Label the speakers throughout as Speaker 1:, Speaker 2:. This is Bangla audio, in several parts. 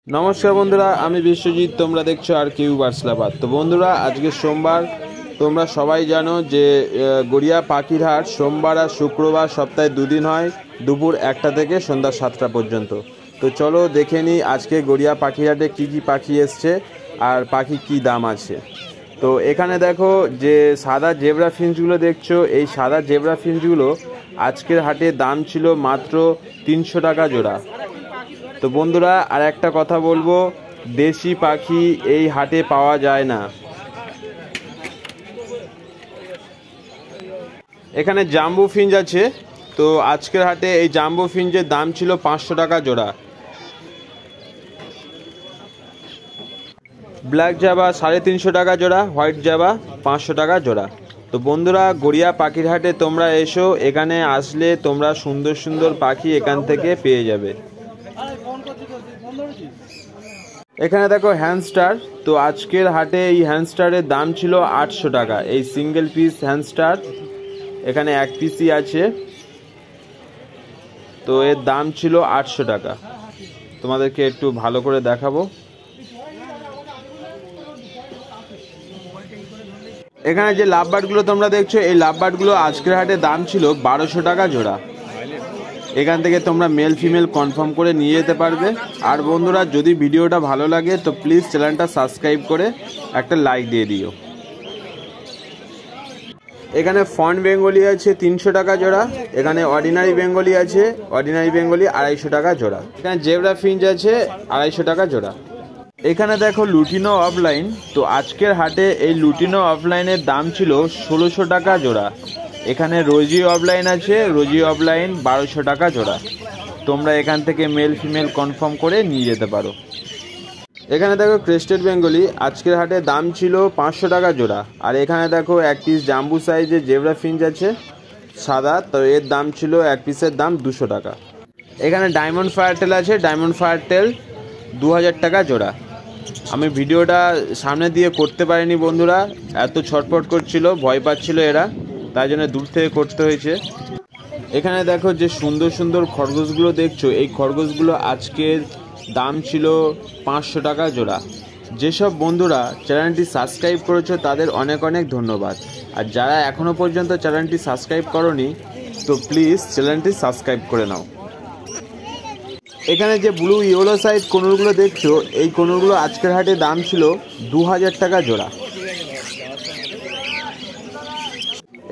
Speaker 1: नमस्कार बंधुरा आमी विश्वजित तोमरा देखछो आर किউ बार्सलाबाद। तो बंधुरा आज के सोमवार तोमरा सबाई जानो जे गड़िया पाखिर हाट सोमवार और शुक्रवार सप्ताहे दुदिन हय दुपुर 1टा थेके सन्ध्या 7टा पर्यन्त। तो चलो देखे नी आज के गड़िया पाखिर हाटे की पाखी एसছে और पाखी की दाम आछे। तो एखाने देखो जे सादा जेब्रा फिंचगुलो देखछो এই सादा जेब्रा फिंचगुलो आजकेर हाटे दाम छिलो मात्र 300 टाका जोड़ा। तो बंधुरा और एक कथा बोलबो देशी पाखी এই হাটে पावा যায় না। এখানে জাম্বো ফিঞ্চ আছে। তো আজকের হাটে এই জাম্বো ফিঞ্চের দাম ছিল 500 টাকা জোড়া। ব্ল্যাক জাবা 350 টাকা জোড়া, হোয়াইট জাবা 500 টাকা জোড়া। তো বন্ধুরা গড়িয়া পাখির হাটে তোমরা এসো, এখানে আসলে তোমরা সুন্দর সুন্দর পাখি এখান থেকে পেয়ে যাবে। এখানে দেখো হ্যামস্টার। তো আজকের হাটে এই হ্যামস্টারের দাম ছিল 800 টাকা। এই সিঙ্গেল পিস হ্যামস্টার এখানে এক পিসই আছে। তো এর দাম ছিল 800 টাকা। তোমাদেরকে একটু ভালো করে দেখাবো। এখানে যে লাভবার্ডগুলো তোমরা দেখছো এই লাভবার্ডগুলো আজকের হাটে দাম ছিল 1200 টাকা জোড়া। এখান থেকে তোমরা মেল ফিমেল কনফার্ম করে নিয়ে যেতে পারবে। আর বন্ধুরা যদি ভিডিওটা ভালো লাগে তো প্লিজ চ্যানেলটা সাবস্ক্রাইব করে একটা লাইক দিয়ে দিও। এখানে ফন বেঙ্গলি আছে 300 টাকা জোড়া। এখানে অর্ডিনারি বেঙ্গলি আছে, অর্ডিনারি বেঙ্গলি 250 টাকা জোড়া। এখানে জেব্রা ফিঞ্চ আছে 250 টাকা জোড়া। এখানে দেখো লুটিনো অফলাইন। তো আজকের হাটে এই লুটিনো অফলাইনের দাম ছিল 1600 টাকা জোড়া। এখানে রোজি অফলাইন আছে, রোজি অফলাইন 1200 টাকা জোড়া। তোমরা এখান থেকে মেল ফিমেল কনফার্ম করে নিয়ে যেতে পারো। এখানে দেখো ক্রেস্টেড বেঙ্গলি আজকের হাটে দাম ছিল 500 টাকা জোড়া। আর এখানে দেখো এক পিস জাম্বু সাইজের জেব্রা ফিঞ্চ আছে সাদা। তো এর দাম ছিল এক পিসের দাম 200 টাকা। এখানে ডায়মন্ড ফায়ারটেল আছে, ডায়মন্ড ফায়ারটেল 2000 টাকা জোড়া। আমি ভিডিওটা সামনে দিয়ে করতে পারিনি বন্ধুরা, এত ছটফট করছিল, ভয় পাচ্ছিল এরা, তাই জন্য দূর থেকে করতে হয়েছে। এখানে দেখো যে সুন্দর সুন্দর খরগোশগুলো দেখছো এই খরগোশগুলো আজকের দাম ছিল 500 টাকা জোড়া। যেসব বন্ধুরা চ্যানেলটি সাবস্ক্রাইব করেছো তাদের অনেক অনেক ধন্যবাদ। আর যারা এখনও পর্যন্ত চ্যানেলটি সাবস্ক্রাইব করোনি তো প্লিজ চ্যানেলটি সাবস্ক্রাইব করে নাও। এখানে যে ব্লু ইয়েলো সাইজ কোনুরগুলো দেখছো এই কোনুরগুলো আজকের হাটে দাম ছিল 2000 টাকা জোড়া।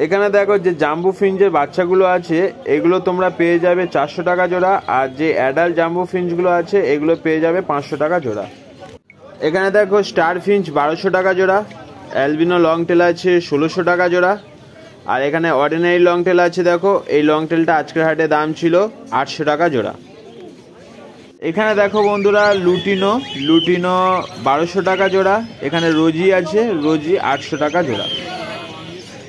Speaker 1: এখানে দেখো যে জাম্বু ফিঞ্চের বাচ্চাগুলো আছে এগুলো তোমরা পেয়ে যাবে 400 টাকা জোড়া। আর যে অ্যাডাল্ট জাম্বু ফিঞ্চগুলো আছে এগুলো পেয়ে যাবে 500 টাকা জোড়া। এখানে দেখো স্টার ফিঞ্চ 1200 টাকা জোড়া। অ্যালবিনো লং টেল আছে 1600 টাকা জোড়া। আর এখানে অর্ডিনারি লং টেল আছে, দেখো এই লং টেলটা আজকের হাটে দাম ছিল 800 টাকা জোড়া। এখানে দেখো বন্ধুরা লুটিনো, লুটিনো 1200 টাকা জোড়া। এখানে রোজি আছে, রোজি 800 টাকা জোড়া।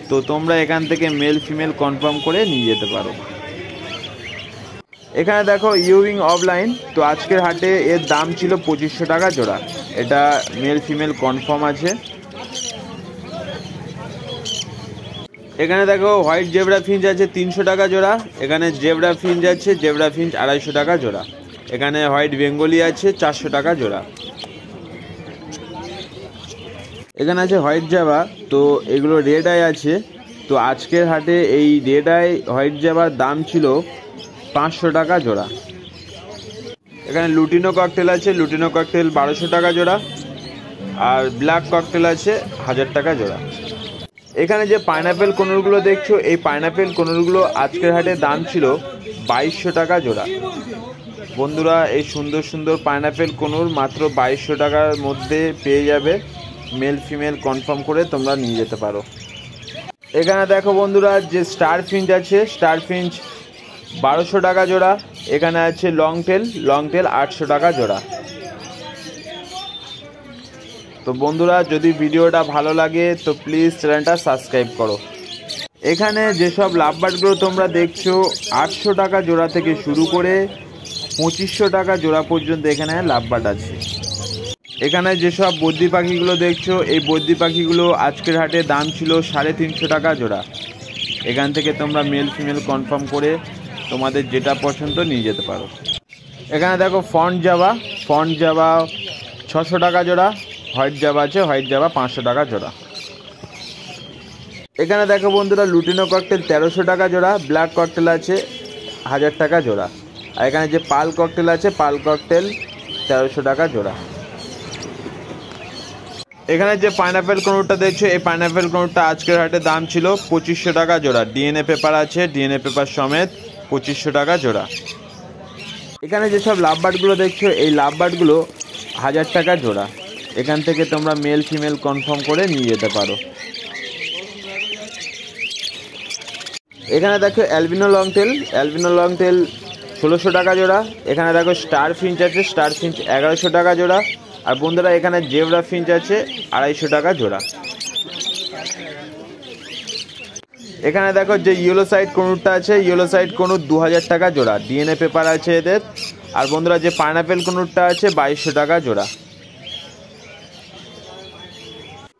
Speaker 1: তো তোমরা এখান থেকে মেল ফিমেল কনফার্ম করে নিয়ে যেতে পারো। এখানে দেখো ইউইং অফলাইন। তো আজকের হাটে এর দাম ছিল 2500 টাকা জোড়া। এটা মেল ফিমেল কনফার্ম আছে। এখানে দেখো হোয়াইট জেব্রা ফিঞ্চ আছে 300 টাকা জোড়া। এখানে জেব্রা ফিঞ্চ আছে, জেব্রা ফিঞ্চ 250 টাকা জোড়া। এখানে হোয়াইট বেঙ্গলি আছে 400 টাকা জোড়া। এখানে আছে হোয়াইট জাবা। তো এগুলো রেড আই আছে। তো আজকের হাটে এই রেড আই হোয়াইট জাবার দাম ছিল 500 টাকা জোড়া। এখানে লুটিনো ককটেল আছে, লুটিনো ককটেল 1200 টাকা জোড়া। আর ব্ল্যাক ককটেল আছে 1000 টাকা জোড়া। এখানে যে পাইনাপেল কোনুরগুলো দেখছো এই পাইনাপেল কোনুরগুলো আজকের হাটে দাম ছিল 2200 টাকা জোড়া। বন্ধুরা এই সুন্দর সুন্দর পাইনাপেল কোনুর মাত্র 2200 টাকার মধ্যে পেয়ে যাবে। মেল ফিমেল কনফার্ম করে তোমরা নিয়ে যেতে পারো। এখানে দেখো বন্ধুরা যে স্টার ফিঞ্চ আছে, স্টার ফিঞ্চ 1200 টাকা জোড়া। এখানে আছে লং টেল, লং টেল 800 টাকা জোড়া। তো বন্ধুরা যদি ভিডিওটা ভালো লাগে তো প্লিজ চ্যানেলটা সাবস্ক্রাইব করো। এখানে যেসব লাভবার্ডগুলো তোমরা দেখছো 800 টাকা জোড়া থেকে শুরু করে 2500 টাকা জোড়া পর্যন্ত এখানে লাভবার্ড আছে। এখানে যেসব বদ্রি পাখিগুলো দেখছো এই বদ্রি পাখিগুলো আজকের হাটে দাম ছিল 350 টাকা জোড়া। এখান থেকে তোমরা মেল ফিমেল কনফার্ম করে তোমাদের যেটা পছন্দ নিয়ে যেতে পারো। এখানে দেখো ফন্ট জাবা, ফন্ট জাভা 600 টাকা জোড়া, হোয়াইট জাভা আছে, হোয়াইট জাভা 500 টাকা জোড়া। এখানে দেখো বন্ধুরা লুটিনো ককটেল 1300 টাকা জোড়া, ব্ল্যাক ককটেল আছে 1000 টাকা জোড়া। আর এখানে যে পাল ককটেল আছে, পাল ককটেল 1300 টাকা জোড়া। এখানে যে পাইনাপেল কনুরটা দেখছো, এই পাইনাপেল কনুরটা আজকের হাটে দাম ছিল 2500 টাকা জোড়া। ডিএনএ পেপার আছে, ডিএনএ পেপার সমেত 2500 টাকা জোড়া। এখানে যেসব লাভবার্ডগুলো দেখছো, এই লাভবার্ডগুলো 1000 টাকা জোড়া। এখান থেকে তোমরা মেল ফিমেল কনফার্ম করে নিয়ে যেতে পারো। এখানে দেখো অ্যালবিনো লংটেল, অ্যালবিনো লংটেল 1600 টাকা জোড়া। এখানে দেখো স্টার ফিঞ্চ আছে, স্টার ফিঞ্চ 1100 টাকা জোড়া। আর বন্ধুরা এখানে জেব্রা ফিঞ্চ আছে 250 টাকা জোড়া। এখানে দেখো যে ইয়েলো সাইড কনুরটা আছে, ইয়েলো সাইড কনুর 2000 টাকা জোড়া। ডিএনএ পেপার আছে এদের। আর বন্ধুরা যে পাইনাপেল কনুরটা আছে 2200 টাকা জোড়া।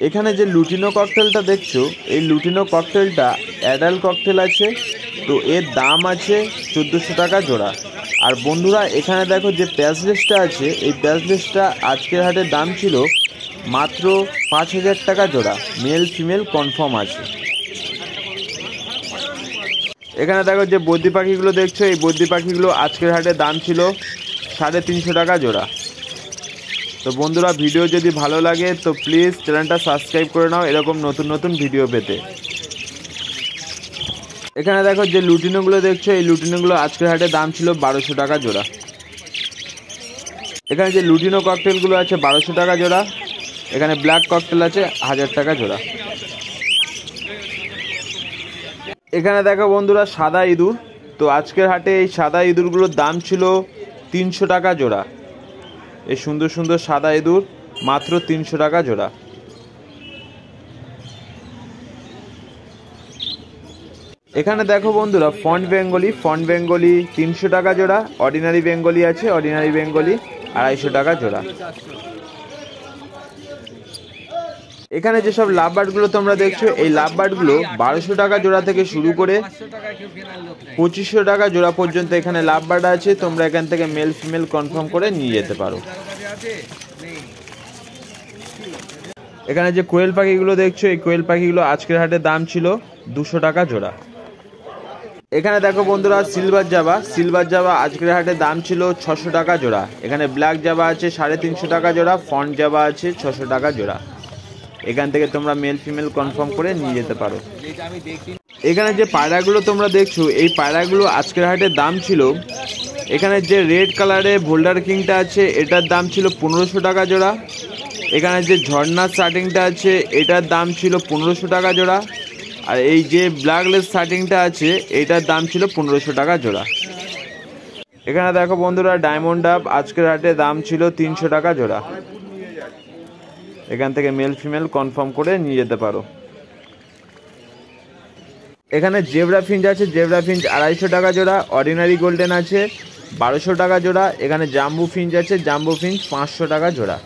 Speaker 1: এখানে যে লুটিনো ককটেলটা দেখছো, এই লুটিনো ককটেলটা অ্যাডাল্ট ককটেল আছে, তো এর দাম আছে 1400 টাকা জোড়া। আর বন্ধুরা এখানে দেখো যে প্যাচলেসটা আছে, এই প্যাচলেসটা আজকের হাটের দাম ছিল মাত্র 5000 টাকা জোড়া। মেল ফিমেল কনফার্ম আছে। এখানে দেখো যে বদ্রি পাখিগুলো দেখছো, এই বদ্রি পাখিগুলো আজকের হাটে দাম ছিল 350 টাকা জোড়া। তো বন্ধুরা ভিডিও যদি ভালো লাগে তো প্লিজ চ্যানেলটা সাবস্ক্রাইব করে নাও এরকম নতুন নতুন ভিডিও পেতে। এখানে দেখো যে লুটিনোগুলো দেখছো, এই লুটিনোগুলো আজকের হাটে দাম ছিল 1200 টাকা জোড়া। এখানে যে লুটিনো ককটেলগুলো আছে 1200 টাকা জোড়া। এখানে ব্ল্যাক ককটেল আছে 1000 টাকা জোড়া। এখানে দেখো বন্ধুরা সাদা ইঁদুর, তো আজকের হাটে এই সাদা ইঁদুরগুলোর দাম ছিল 300 টাকা জোড়া। এই সুন্দর সুন্দর সাদা ইঁদুর মাত্র 300 টাকা জোড়া। এখানে দেখো বন্ধুরা ফন্ট বেঙ্গলি, ফন্ট বেঙ্গলি 300 টাকা জোড়া। অর্ডিনারি বেঙ্গলি আছে, অর্ডিনারি বেঙ্গলি 250 টাকা জোড়া। এখানে যেসব লাভবার্ডগুলো তোমরা দেখছো, এই লাভবার্ডগুলো 1200 টাকা জোড়া থেকে শুরু করে 2500 টাকা জোড়া পর্যন্ত এখানে লাভবার্ড আছে। তোমরা এখান থেকে মেল ফিমেল কনফার্ম করে নিয়ে যেতে পারো। এখানে যে কোয়েল পাখিগুলো দেখছো, এই কোয়েল পাখিগুলো আজকের হাটে দাম ছিল 200 টাকা জোড়া। এখানে দেখো বন্ধুরা সিলভার জাভা, সিলভার জাভা আজকের হাটে দাম ছিল 600 টাকা জোড়া। এখানে ব্ল্যাক জাভা আছে 350 টাকা জোড়া, ফন্ট জাভা আছে 600 টাকা জোড়া। এখান থেকে তোমরা মেল ফিমেল কনফার্ম করে নিয়ে যেতে পারো। এখানে যে পায়রাগুলো তোমরা দেখছো, এই পায়রাগুলো আজকের হাটে দাম ছিল, এখানে যে রেড কালারে ভোল্ডার কিংটা আছে এটার দাম ছিল 1500 টাকা জোড়া। এখানে যে ঝর্ণার স্টার্টিংটা আছে এটার দাম ছিল 1500 টাকা জোড়া। আর এই যে ব্ল্যাকলেস স্টার্টিংটা আছে এটার দাম ছিল 1500 টাকা জোড়া। এখানে দেখো বন্ধুরা ডায়মন্ড ডাব আজকের হাটে দাম ছিল 300 টাকা জোড়া। এখান থেকে মেল ফিমেল কনফার্ম করে নিয়ে যেতে পারো। এখানে জেব্রা ফিঞ্চ আছে, জেব্রা ফিঞ্চ 250 টাকা জোড়া। অর্ডিনারি গোল্ডেন আছে 1200 টাকা জোড়া। এখানে জাম্বু ফিঞ্চ আছে, জাম্বু ফিঞ্চ 500 টাকা জোড়া।